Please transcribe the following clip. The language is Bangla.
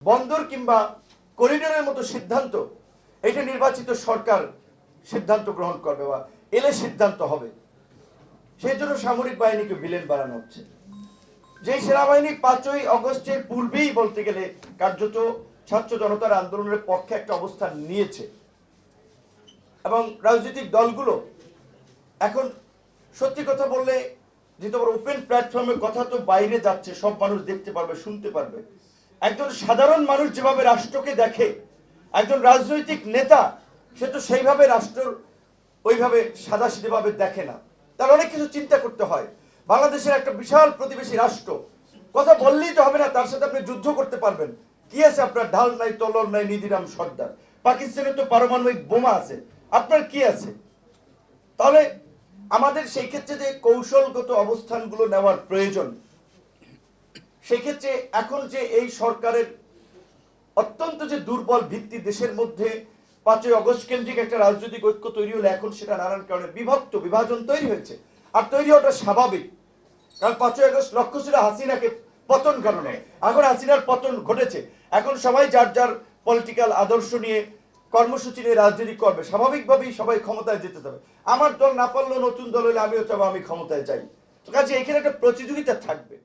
বন্দর কিংবা করিডোরের মতো সিদ্ধান্ত এটা নির্বাচিত সরকার সিদ্ধান্ত গ্রহণ করবে বা এলে সিদ্ধান্ত হবে। সেই জন্য সামরিক বাহিনীকে ভিলেন বানানো হচ্ছে। যে সেনাবাহিনী 5ই অগস্টের পূর্বেই বলতে গেলে কার্যত ছাত্র জনতার আন্দোলনের পক্ষে একটা অবস্থান নিয়েছে এবং রাজনৈতিক দলগুলো এখন সত্যি কথা বললে যেহেতু আবার ওপেন প্ল্যাটফর্মের কথা তো বাইরে যাচ্ছে, সব মানুষ দেখতে পারবে, শুনতে পারবে। একজন সাধারণ মানুষ যেভাবে রাষ্ট্রকে দেখে, একজন রাজনৈতিক নেতা সে তো সেইভাবে রাষ্ট্র ওইভাবে সাদাসিধেভাবে দেখে না। তার অনেক কিছু চিন্তা করতে হয়। বাংলাদেশের একটা বিশাল প্রতিবেশী রাষ্ট্র, কথা বললেই তো হবে না তার সাথে আপনি যুদ্ধ করতে পারবেন। কি আছে আপনার? ঢাল নাই, তলোয়ার নাই, নিধিরাম সর্দার। পাকিস্তানে তো পারমাণবিক বোমা আছে, আপনার কি আছে? তাহলে আমাদের সেই ক্ষেত্রে যে কৌশলগত অবস্থানগুলো নেওয়ার প্রয়োজন, সেই ক্ষেত্রে এখন যে এই সরকারের অত্যন্ত যে দুর্বল ভিত্তি, দেশের মধ্যে 5ই অগস্ট কেন্দ্রিক একটা রাজনৈতিক ঐক্য তৈরি হলে এখন সেটা নানান কারণে বিভাজন তৈরি হয়েছে। আর তৈরি হওয়াটা স্বাভাবিক, কারণ 5ই অগস্ট লক্ষ্য ছিল হাসিনাকে পতন কারণে। এখন হাসিনার পতন ঘটেছে, এখন সবাই যার যার পলিটিক্যাল আদর্শ নিয়ে কর্মসূচি নিয়ে রাজনীতি করবে। স্বাভাবিকভাবেই সবাই ক্ষমতায় যেতে হবে। আমার দল না পারলেও নতুন দল হলে আমিও চাবো আমি ক্ষমতায় যাই। তো কাজে এখানে একটা প্রতিযোগিতা থাকবে।